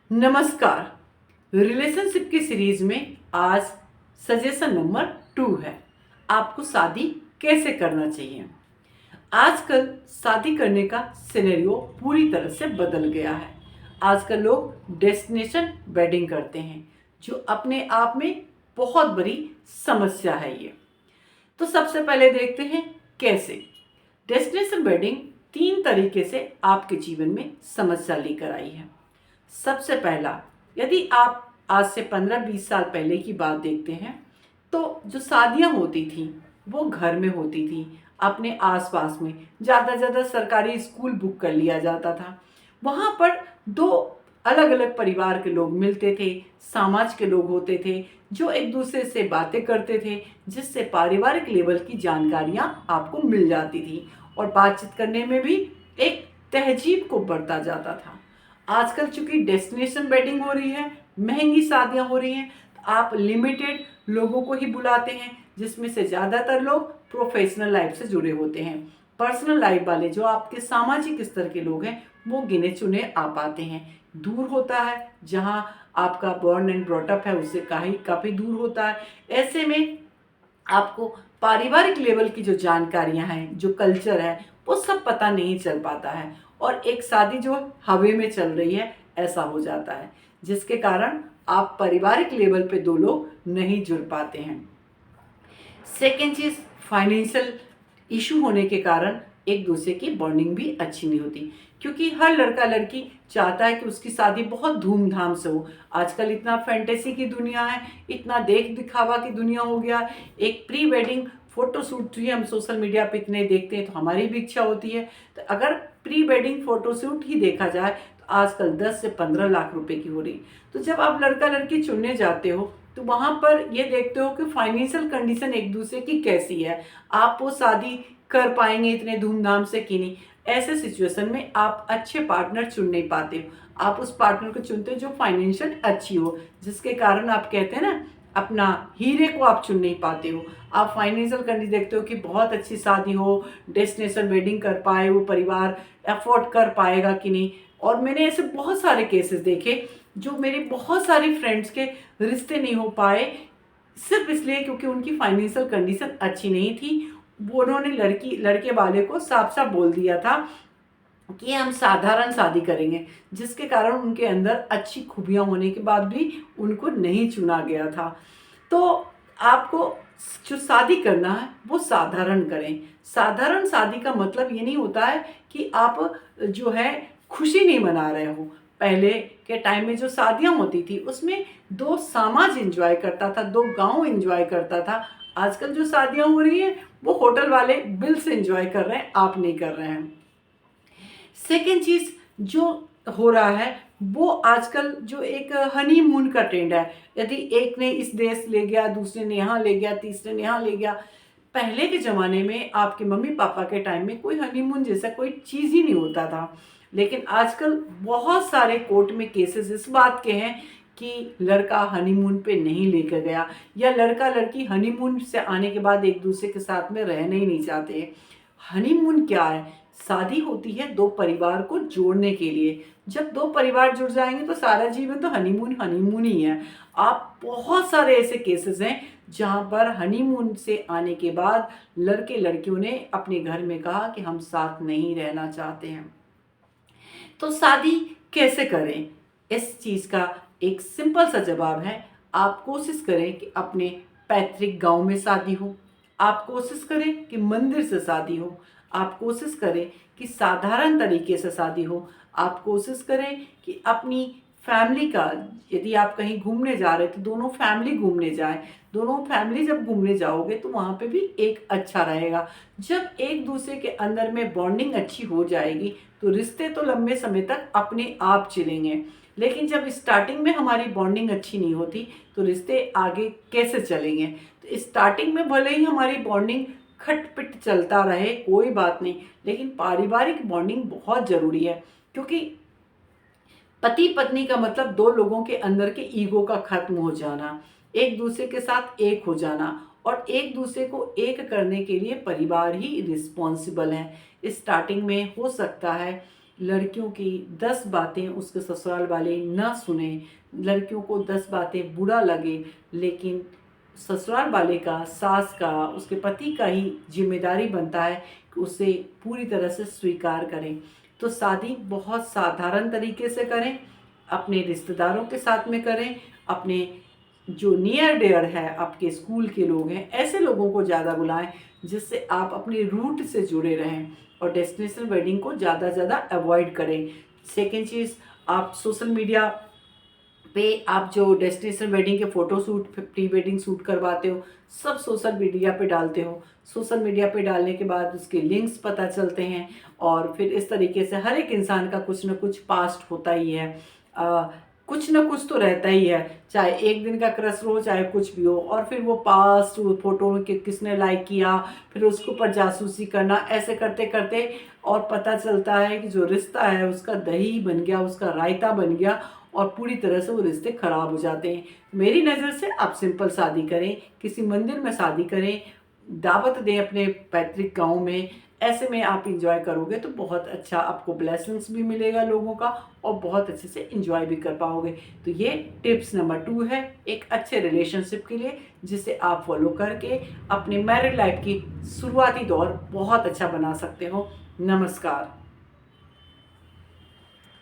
नमस्कार। रिलेशनशिप की सीरीज में आज सजेशन नंबर 2 है। आपको शादी कैसे करना चाहिए। आजकल शादी करने का सिनेरियो पूरी तरह से बदल गया है। आजकल लोग डेस्टिनेशन वेडिंग करते हैं, जो अपने आप में बहुत बड़ी समस्या है ये। तो सबसे पहले देखते हैं कैसे। डेस्टिनेशन वेडिंग 3 तरीके से आपके जीवन में समस्या लेकर आई है। सबसे पहला, यदि आप आज से 15-20 साल पहले की बात देखते हैं तो जो शादियां होती थी वो घर में होती थी, अपने आसपास में। ज़्यादा से ज़्यादा सरकारी स्कूल बुक कर लिया जाता था। वहाँ पर दो अलग अलग परिवार के लोग मिलते थे, समाज के लोग होते थे जो एक दूसरे से बातें करते थे, जिससे पारिवारिक लेवल की जानकारियाँ आपको मिल जाती थी और बातचीत करने में भी एक तहजीब को बरता जाता था। आजकल चूंकि डेस्टिनेशन वेडिंग हो रही है, महंगी शादियां हो रही हैं, तो आप लिमिटेड लोगों को ही बुलाते हैं, जिसमें से ज़्यादातर लोग प्रोफेशनल लाइफ से जुड़े होते हैं। पर्सनल लाइफ वाले जो आपके सामाजिक स्तर के लोग हैं वो गिने चुने आ पाते हैं। दूर होता है, जहाँ आपका बॉर्न एंड ब्रॉटअप है उससे काफ़ी दूर होता है। ऐसे में आपको पारिवारिक लेवल की जो जानकारियां हैं, जो कल्चर है, वो सब पता नहीं चल पाता है और एक शादी जो हवा में चल रही है ऐसा हो जाता है, जिसके कारण आप पारिवारिक लेवल पे दो लोग नहीं जुड़ पाते हैं। सेकेंड चीज़, फाइनेंशियल इशू होने के कारण एक दूसरे की बॉन्डिंग भी अच्छी नहीं होती, क्योंकि हर लड़का लड़की चाहता है कि उसकी शादी बहुत धूमधाम से हो। आजकल इतना फैंटेसी की दुनिया है, इतना देख दिखावा की दुनिया हो गया। एक प्री वेडिंग फोटो शूट भी हम सोशल मीडिया पे इतने देखते हैं, तो हमारी भी इच्छा होती है। तो अगर प्री वेडिंग फोटो शूट ही देखा जाए तो आजकल 10 से 15 लाख रुपए की हो रही। तो जब आप लड़का लड़की चुनने जाते हो तो वहाँ पर ये देखते हो कि फाइनेंशियल कंडीशन एक दूसरे की कैसी है, आप वो शादी कर पाएंगे इतने धूमधाम से कि नहीं। ऐसे सिचुएशन में आप अच्छे पार्टनर चुन नहीं पाते हो। आप उस पार्टनर को चुनते हो जो फाइनेंशियल अच्छी हो, जिसके कारण आप कहते हैं ना, अपना हीरे को आप चुन नहीं पाते हो। आप फाइनेंशियल कंडीशन देखते हो कि बहुत अच्छी शादी हो, डेस्टिनेशन वेडिंग कर पाए, वो परिवार अफोर्ड कर पाएगा कि नहीं। और मैंने ऐसे बहुत सारे केसेस देखे जो मेरे बहुत सारे फ्रेंड्स के रिश्ते नहीं हो पाए, सिर्फ इसलिए क्योंकि उनकी फाइनेंशियल कंडीशन अच्छी नहीं थी। वो उन्होंने लड़के वाले को साफ साफ बोल दिया था कि हम साधारण शादी करेंगे, जिसके कारण उनके अंदर अच्छी खूबियां होने के बाद भी उनको नहीं चुना गया था। तो आपको जो शादी करना है वो साधारण करें। साधारण शादी का मतलब ये नहीं होता है कि आप जो है खुशी नहीं मना रहे हो। पहले के टाइम में जो शादियां होती थी उसमें दो समाज एंजॉय करता था, दो गांव एंजॉय करता था। आजकल जो शादियां हो रही हैं वो होटल वाले बिल से एंजॉय कर रहे हैं, आप नहीं कर रहे हैं। सेकेंड चीज जो हो रहा है वो आजकल जो एक हनीमून का ट्रेंड है। यदि एक ने इस देश ले गया, दूसरे ने यहाँ ले गया, तीसरे ने यहाँ ले गया। पहले के ज़माने में आपके मम्मी पापा के टाइम में कोई हनीमून जैसा कोई चीज़ ही नहीं होता था। लेकिन आजकल बहुत सारे कोर्ट में केसेस इस बात के हैं कि लड़का हनीमून पे नहीं लेकर गया, या लड़का लड़की हनीमून से आने के बाद एक दूसरे के साथ में रहना ही नहीं चाहते। हनीमून क्या है? शादी होती है दो परिवार को जोड़ने के लिए। जब दो परिवार जुड़ जाएंगे तो सारा जीवन तो हनीमून हनीमून ही है। आप बहुत सारे ऐसे केसेस हैं जहां पर हनीमून से आने के बाद लड़के लड़कियों ने अपने घर में कहा कि हम साथ नहीं रहना चाहते हैं। तो शादी कैसे करें? इस चीज़ का एक सिंपल सा जवाब है, आप कोशिश करें कि अपने पैतृक गांव में शादी हो। आप कोशिश करें कि मंदिर से शादी हो। आप कोशिश करें कि साधारण तरीके से शादी हो। आप कोशिश करें कि अपनी फैमिली का, यदि आप कहीं घूमने जा रहे हैं तो दोनों फैमिली घूमने जाएं। दोनों फैमिली जब घूमने जाओगे तो वहाँ पे भी एक अच्छा रहेगा। जब एक दूसरे के अंदर में बॉन्डिंग अच्छी हो जाएगी तो रिश्ते तो लंबे समय तक अपने आप चलेंगे। लेकिन जब स्टार्टिंग में हमारी बॉन्डिंग अच्छी नहीं होती तो रिश्ते आगे कैसे चलेंगे? तो स्टार्टिंग में भले ही हमारी बॉन्डिंग खटपिट चलता रहे, कोई बात नहीं, लेकिन पारिवारिक बॉन्डिंग बहुत ज़रूरी है। क्योंकि पति पत्नी का मतलब दो लोगों के अंदर के ईगो का खत्म हो जाना, एक दूसरे के साथ एक हो जाना, और एक दूसरे को एक करने के लिए परिवार ही रिस्पॉन्सिबल है। स्टार्टिंग में हो सकता है लड़कियों की 10 बातें उसके ससुराल वाले ना सुने, लड़कियों को 10 बातें बुरा लगे, लेकिन ससुराल वाले का, सास का, उसके पति का ही जिम्मेदारी बनता है कि उसे पूरी तरह से स्वीकार करें। तो शादी बहुत साधारण तरीके से करें, अपने रिश्तेदारों के साथ में करें, अपने जो नियर डियर है, आपके स्कूल के लोग हैं, ऐसे लोगों को ज़्यादा बुलाएं जिससे आप अपने रूट से जुड़े रहें, और डेस्टिनेशन वेडिंग को ज़्यादा से ज़्यादा अवॉइड करें। सेकेंड चीज़, आप सोशल मीडिया पे आप जो डेस्टिनेशन वेडिंग के photo shoot, pre wedding shoot करवाते हो, सब सोशल मीडिया पे डालते हो। सोशल मीडिया पे डालने के बाद उसके लिंक्स पता चलते हैं, और फिर इस तरीके से हर एक इंसान का कुछ ना कुछ पास्ट होता ही है। कुछ ना कुछ तो रहता ही है, चाहे एक दिन का क्रश हो, चाहे कुछ भी हो, और फिर वो पास्ट फोटो किसने लाइक किया, फिर उसके ऊपर जासूसी करना, ऐसे करते करते और पता चलता है कि जो रिश्ता है उसका दही बन गया, उसका रायता बन गया, और पूरी तरह से वो रिश्ते खराब हो जाते हैं। मेरी नज़र से आप सिंपल शादी करें, किसी मंदिर में शादी करें, दावत दें अपने पैतृक गांव में, ऐसे में आप इंजॉय करोगे तो बहुत अच्छा आपको ब्लेसिंग्स भी मिलेगा लोगों का, और बहुत अच्छे से इंजॉय भी कर पाओगे। तो ये टिप्स नंबर 2 है एक अच्छे रिलेशनशिप के लिए, जिसे आप फॉलो करके अपने मैरिड लाइफ की शुरुआती दौर बहुत अच्छा बना सकते हो। नमस्कार।